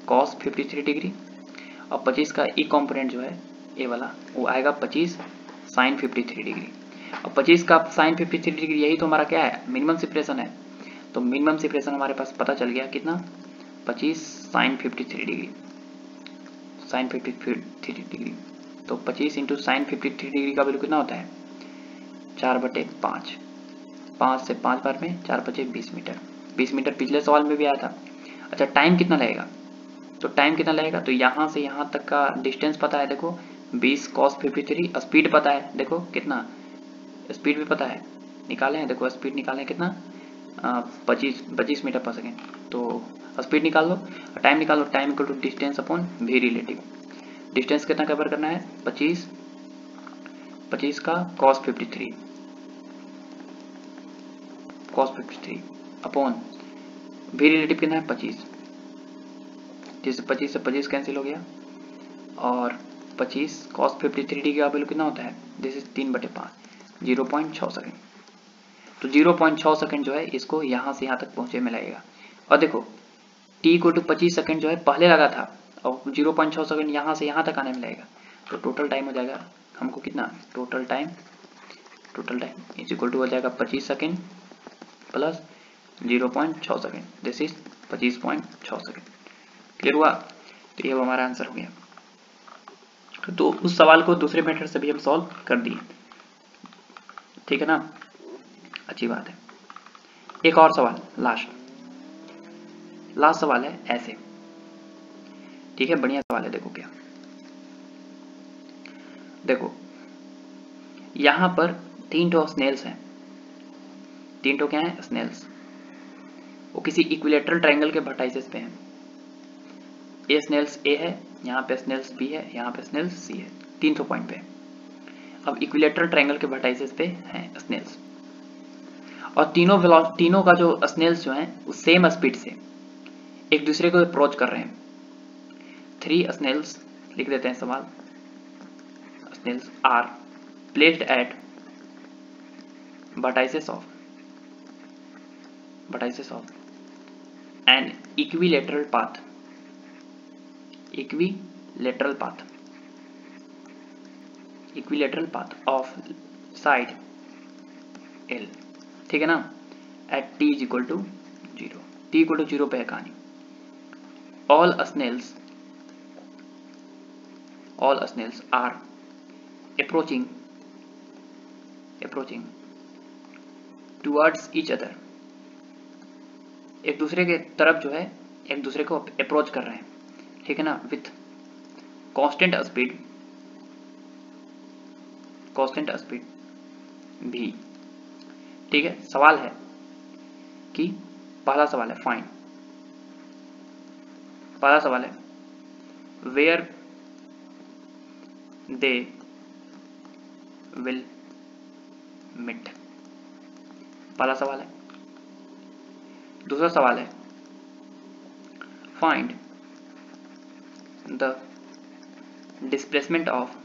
cos 53 डिग्री, और 25 का ई कॉम्पोनेंट जो है ए वाला वो आएगा 25 sin 53 डिग्री, और 25 का sin 53 डिग्री यही तो हमारा क्या है मिनिमम सेपरेशन है, तो मिनिमम सेपरेशन हमारे पास पता चल गया कितना 25 sin 53 डिग्री, sin 53 डिग्री, तो 25 इंटू साइन 53 डिग्री का वैल्यू कितना होता है 4/5, 5 से 5 बार में 4/20 मीटर, 20 मीटर पिछले सवाल में भी आया था। अच्छा टाइम कितना लगेगा, तो टाइम कितना लगेगा, तो यहाँ से यहाँ तक का डिस्टेंस पता है, देखो 20 cos 53, स्पीड पता है, देखो कितना स्पीड भी पता है, निकाले हैं, देखो स्पीड निकालें कितना 25 मीटर पर सेकेंड, तो स्पीड निकाल लो, टाइम निकाल लो, time equal to distance upon V relative, distance कितना कवर करना है 25 का cos 53 अपॉन वी रिलेटिव कितना है 25, जिससे 25 से 25 कैंसिल हो गया, और 25 cos 53 डिग्री का वैल्यू कितना होता है, दिस इज 3/5 0.6 सेकेंड, तो 0.6 सेकेंड जो है इसको यहाँ से यहाँ तक पहुँचे में लगेगा, और देखो t = 25 सेकेंड जो है पहले लगा था, और 0.6 सेकेंड यहाँ से यहाँ तक आने में लगेगा, तो टोटल टाइम हो जाएगा हमको कितना, total time is equal to हो जाएगा 25 second plus 0.6 second, this is 25.6 second. Clear हुआ, तो ये हमारा आंसर हो गया। तो उस सवाल को दूसरे मेथड से भी हम सॉल्व कर दिए, ठीक है ना, अच्छी बात है। एक और सवाल, लास्ट सवाल है ऐसे, ठीक है, बढ़िया सवाल है। देखो क्या, देखो यहां पर 3 ठो स्नेल्स हैं, 3 ठो क्या है स्नेल्स, वो किसी इक्विलेटरल ट्रायंगल के वर्टाइसेस पे हैं, ए स्नेल्स ए है, यहाँ पे स्नेल्स बी है, यहाँ पे स्नेल्स सी है, 3 ठो पॉइंट पे। अब इक्विलेटरल ट्रायंगल के वर्टाइसेस पे हैं स्नेल्स, और तीनों का जो स्नेल्स जो हैं वो सेम स्पीड से एक दूसरे को अप्रोच कर रहे हैं। 3 स्नेल्स लिख देते हैं सवाल, snails are placed at vertices of an equilateral path of side L, ठीक है ना, at t is equal to 0, t equal to 0 पे है कहानी। all snails are approaching towards each other, एक दूसरे के तरफ जो है एक दूसरे को अप्रोच कर रहे हैं, ठीक है ना, विथ कांस्टेंट स्पीड भी, ठीक है। सवाल है कि पहला सवाल है वेयर दे विल मिट, पहला सवाल है। दूसरा सवाल है find the displacement of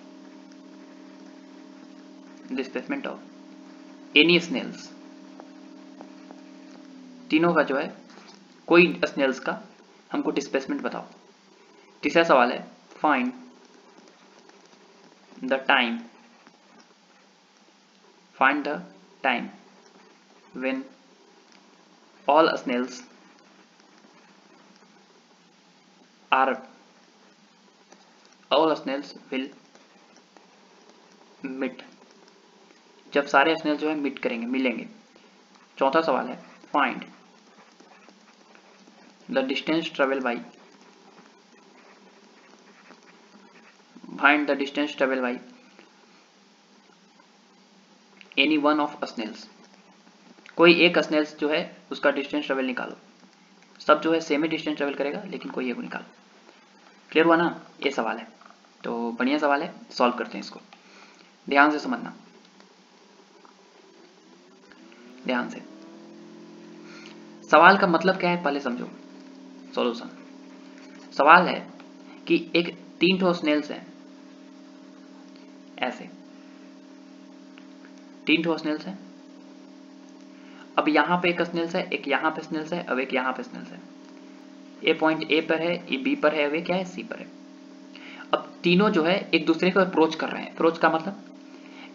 any snails, तीनों का जो है कोई स्नेल्स का हमको डिस्प्लेसमेंट बताओ। तीसरा सवाल है find the time when all snails will meet, जब सारे स्नेल्स जो है मिलेंगे। चौथा सवाल है find the distance travel find the distance travel by any one of snails. कोई एक स्नेल्स जो है उसका डिस्टेंस ट्रेवल निकालो। सब जो है सेम ही डिस्टेंस ट्रेवल करेगा, लेकिन कोई एक निकालो। क्लियर हुआ ना? ये सवाल है, तो बढ़िया सवाल है, सॉल्व करते हैं इसको। ध्यान से समझना, ध्यान से। सवाल का मतलब क्या है पहले समझो। सॉल्यूशन सवाल है कि एक 3 ठो स्नेल्स हैं, ऐसे 3 ठो स्नेल्स हैं। अब यहां पे एक स्नेल्स है, एक यहां पे स्नेल्स है, अब एक यहां पे स्नेल्स है। ये पॉइंट ए पर है, ये बी पर है, अब ये क्या है सी पर है। अब तीनों जो है एक दूसरे को अप्रोच कर रहे हैं। अप्रोच का मतलब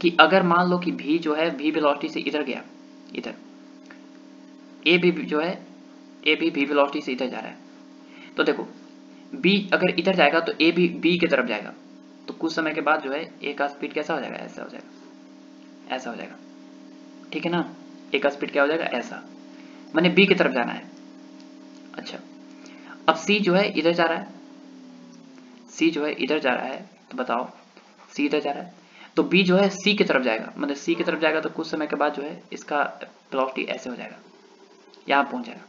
कि अगर मान लो कि v जो है v वेलोसिटी से इधर गया, इधर ए भी जो है ए भी v वेलोसिटी से इधर जा रहा है, तो देखो b अगर इधर जाएगा तो ए भी b की तरफ जाएगा, तो कुछ समय के बाद जो है ए का स्पीड कैसा हो जाएगा, ऐसा हो जाएगा, ऐसा हो जाएगा। ठीक है ना? ए का स्पीड क्या हो जाएगा, ऐसा, मैंने b की तरफ जाना है। अच्छा, अब c जो है इधर जा रहा है, c जो है इधर जा रहा है, तो बताओ c इधर जा रहा है, तो b जो है c की तरफ जाएगा, मतलब c की तरफ जाएगा, तो कुछ समय के बाद जो है इसका वेलोसिटी ऐसे हो जाएगा, यहाँ पहुंच जाएगा।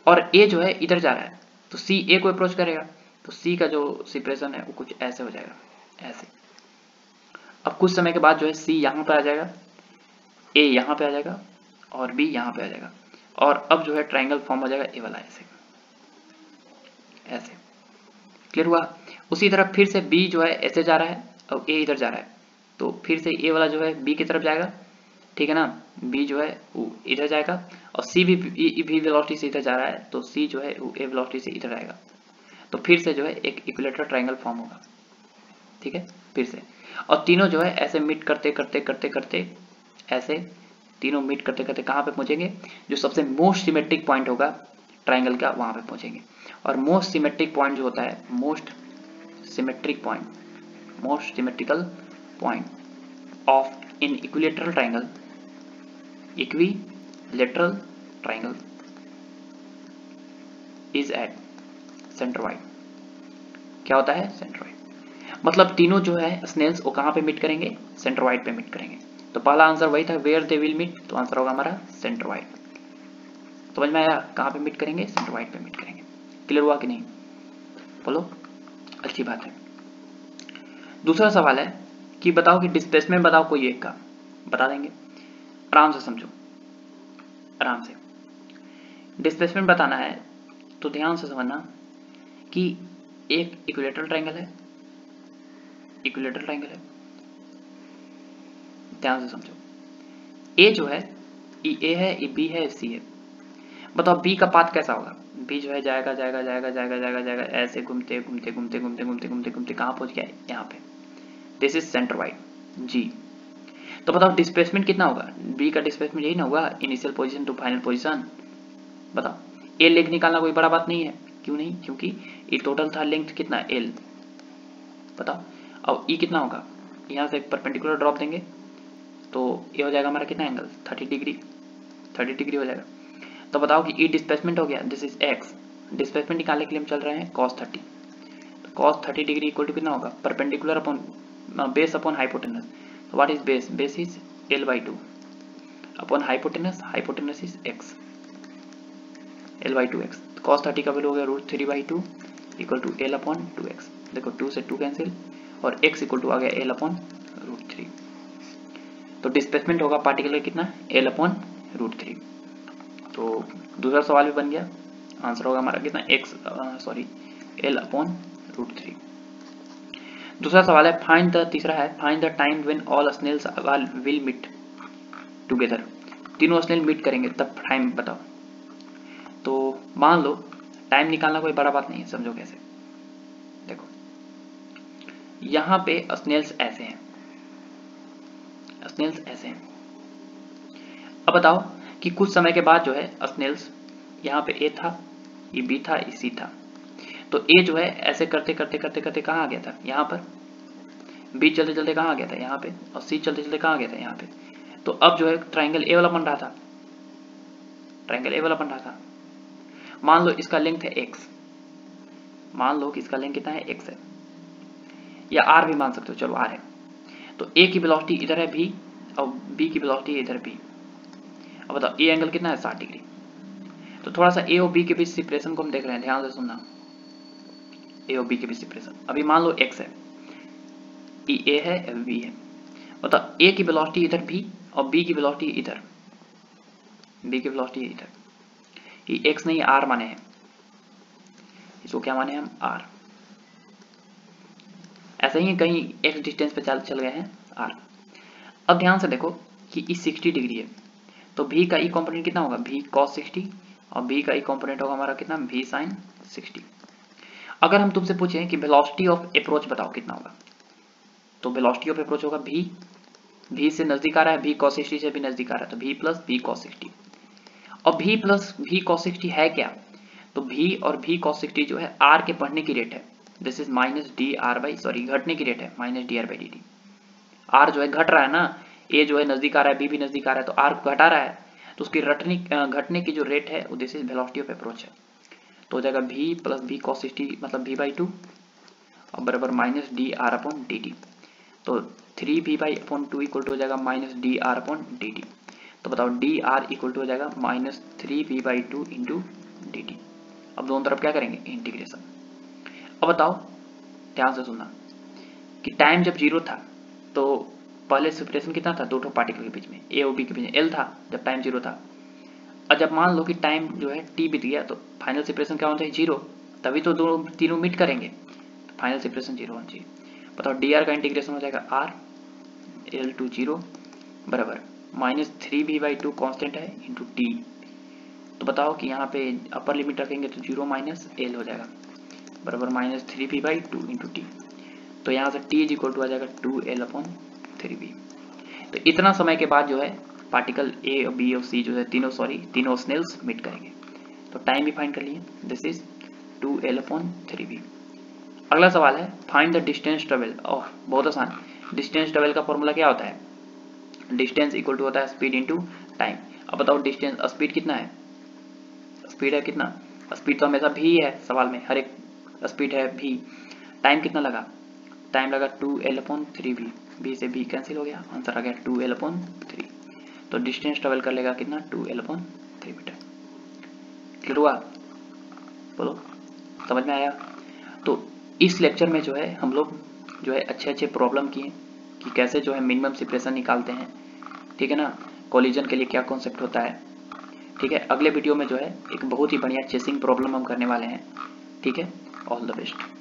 और a जो है इधर जा रहा है, तो c a को अप्रोच करेगा, तो c का जो सेपरेशन है वो कुछ ऐसे हो जाएगा, ऐसे। अब कुछ समय के बाद जो है c यहाँ पे आ जाएगा, a यहाँ पे आ जाएगा और b यहाँ पे आ जाएगा, और अब जो है ट्रायंगल फॉर्म हो जाएगा ए वाला, ऐसे ऐसे। क्लियर हुआ? उसी तरह फिर से b जो है ऐसे जा रहा है और a इधर जा रहा है, तो फिर से a वाला जो है b की तरफ जाएगा, ठीक है ना? b जो है वो इधर जाएगा, और c भी v वेलोसिटी से इधर जा रहा है, तो c जो है वो a वेलोसिटी से इधर आएगा, तो फिर से जो है एक इक्विलेटरल ट्रायंगल फॉर्म होगा। ठीक है, फिर से। और तीनों जो है ऐसे मीट करते करते करते करते ऐसे तीनों मीट करते करते कहाँ पे पहुंचेंगे, जो सबसे मोस्ट सिमेट्रिक पॉइंट होगा ट्रायंगल का, वहां पे पहुंचेंगे। और मोस्ट सिमेट्रिक पॉइंट जो होता है, most symmetrical point of in equilateral triangle, equilateral triangle is at centroid. क्या होता है, सेंट्रोइड। मतलब तीनों जो है स्नेल्स वो कहाँ पे मीट करेंगे, सेंट्रोइड पे मीट करेंगे। तो पहला आंसर वही था, वेयर दे विल मीट, तो आंसर होगा हमारा सेंट्रोइड। समझ में आया? कहाँ पे मीट करेंगे, सेंट्रोइड पे मीट करेंगे। क्लियर हुआ कि नहीं? बोलो, अच्छी बात है। दूसरा सवाल है कि बताओ कि डिस्प्लेसमेंट बताओ कोई एक का, बता देंगे। आराम से समझो, आराम से। डिस्प्लेसमेंट बताना है तो ध्यान से समझना कि एक इक्विलेटरल ट्रायंगल है, इक्विलेटरल ट्रायंगल है, ध्यान से समझो। ए जो है ए है, ये बी है, सी है। बताओ बी का पाथ कैसा होगा। बी जो है जाएगा जाएगा जाएगा जाएगा जाएगा जाएगा, ऐसे घूमते घूमते घूमते घूमते घूमते घूमते घूमते कहाँ पहुंच गया, यहाँ पे। दिस इज सेंट्रोइड जी। तो बताओ डिस्प्लेसमेंट कितना होगा, बी का डिस्प्लेसमेंट यही ना होगा, initial position to final position. बताओ, ए लेंथ निकालना कोई बड़ा बात नहीं है। क्यों नहीं? क्योंकि ये टोटल था लेंथ कितना, एल। बताओ, और ई कितना होगा, यहाँ से परपेंडिकुलर ड्रॉप देंगे तो ये हो जाएगा हमारा कितना एंगल, 30 डिग्री, 30 डिग्री हो जाएगा। तो बताओ कि ई डिस्प्लेसमेंट हो गया, दिस इज एक्स। डिस्प्लेसमेंट निकालने के लिए हम चल रहे हैं cos 30, तो cos 30 डिग्री इक्वल टू कितना होगा, perpendicular upon base upon hypotenuse. तो what is base, base is l/2 upon hypotenuse, hypotenuse is x, l/2x। तो cos 30 का वैल्यू हो गया √3/2 इक्वल टू l/2x। देखो 2 से 2 कैंसिल, और x इक्वल टू आ गया l/√3। तो डिस्प्लेसमेंट होगा पार्टिकुलर कितना, l/√3। तो दूसरा सवाल भी बन गया, आंसर होगा हमारा कितना, l/√3। दूसरा सवाल है फाइंड द, तीसरा है find the time when all snails will meet together. तीनों स्नेल मीट करेंगे तब टाइम बताओ। तो मान लो टाइम निकालना कोई बड़ा बात नहीं है, समझो कैसे। देखो यहां पे स्नेल्स ऐसे हैं, स्नेल्स ऐसे हैं। अब बताओ कि कुछ समय के बाद जो है स्नेल्स, यहाँ पे ए था, ये बी था, ये सी था, तो ए जो है ऐसे करते करते करते करते कहाँ आ गया था, यहाँ पर। बी चलते चलते कहाँ आ गया था, यहाँ पे। और सी चलते चलते कहाँ आ गया था, यहाँ पे। तो अब जो है ट्राइंगल ए वाला बन रहा था, ट्राइंगल ए वाला बन रहा था। मान लो इसका लेंथ है एक्स, मान लो कि इसका लेंथ कितना है, एक्स है। या आर भी मान सकते हो, चलो आर है। तो ए की वेलोसिटी इधर है भी और बी की वेलोसिटी इधर भी। अब बताओ ए एंगल कितना है 60 डिग्री। तो थोड़ा सा ए और बी के बीच सेपरेशन को हम देख रहे हैं, ध्यान से सुनना। ए और बी के बीच सेपरेशन, अभी मान लो एक्स है, ई ए है बी है। बताओ ए की वेलोसिटी इधर भी और बी की वेलोसिटी इधर, बी की वेलोसिटी इधर। ये एक्स नहीं आर माने हैं, इसको क्या माने हम आर। ऐसे ही कहीं एक्स डिस्टेंस पे चल गए हैं आर। अब ध्यान से देखो कि ई 60 डिग्री है, तो भी का ई कॉम्पोनेंट कितना होगा भी cos 60 और बी का ई कॉम्पोनेंट होगा हमारा कितना भी sin 60। अगर हम तुमसे पूछें कि वेलोसिटी ऑफ अप्रोच बताओ कितना होगा, तो वेलोसिटी ऑफ अप्रोच होगा भी से नजदीक आ रहा है, भी cos 60 से भी नजदीक आ रहा है, तो भी प्लस भी cos 60। और भी प्लस भी cos 60 है क्या, तो भी और भी cos 60 जो है r के बढ़ने की रेट है, this is minus D R by sorry घटने की रेट है minus D R by D T. R जो है घट रहा है ना, ए जो है नजदीक आ रहा है, बी भी नजदीक आ रहा है, तो आर घटा रहा है, तो उसकी घटने की जो रेट है this is velocity of approach है। तो हो जाएगा भी प्लस भी cos 60 मतलब भी बाई 2 और बराबर minus D R upon D T. तो 3v by upon 2 equal to हो जाएगा minus D R upon D T. तो बताओ डी आर इक्वल टू हो जाएगा minus 3v by 2 into D T. अब दोनों तरफ क्या करेंगे इंटीग्रेशन। अब बताओ ध्यान से सुनना कि टाइम जब जीरो था तो पहले सेपरेशन कितना था दो पार्टिकल के बीच में, ए और बी के बीच में एल था जब टाइम जीरो था। और जब मान लो कि टाइम जो है टी बीत गया तो फाइनल सेपरेशन क्या होना चाहिए जीरो, तभी तो दोनों तीनों मीट करेंगे, तो फाइनल सेपरेशन जीरो होना चाहिए। बताओ डी आर का इंटीग्रेशन हो जाएगा आर एल टू जीरो बराबर माइनस 3v बाई 2 कॉन्स्टेंट है इंटू टी। तो बताओ कि यहाँ पे अपर लिमिट रखेंगे तो जीरो माइनस एल हो जाएगा बराबर minus 3v by 2 into T. तो यहाँ से टी इज इक्वल टू आ जाएगा 2l अपॉन 3v। तो इतना समय के बाद जो है पार्टिकल ए और बी और सी जो है तीनों स्नेल्स मीट करेंगे। तो टाइम भी फाइंड कर लिए, this is 2l upon 3v। अगला सवाल है फाइंड द डिस्टेंस ट्रेवल। ओह बहुत आसान, डिस्टेंस ट्रेवल का फॉर्मूला क्या होता है, डिस्टेंस इक्वल टू होता है स्पीड इनटू टाइम। अब बताओ डिस्टेंस स्पीड कितना है, स्पीड है कितना, स्पीड तो हमेशा भी है सवाल में, हर एक स्पीड है भी। टाइम कितना लगा, टाइम लगा 2l अपॉन 3v, b से b कैंसिल हो गया, आंसर आ गया 2l अपॉन 3। तो डिस्टेंस ट्रेवल कर लेगा कितना 2l अपॉन 3 मीटर। क्लियर हुआ, बोलो समझ में आया। तो इस लेक्चर में जो है हम लोग जो है अच्छे प्रॉब्लम किए कि कैसे जो है मिनिमम सेपरेशन निकालते हैं, ठीक है ना, कोलिजन के लिए क्या कॉन्सेप्ट होता है, ठीक है। अगले वीडियो में जो है एक बहुत ही बढ़िया चेसिंग प्रॉब्लम हम करने वाले हैं, ठीक है। All the best.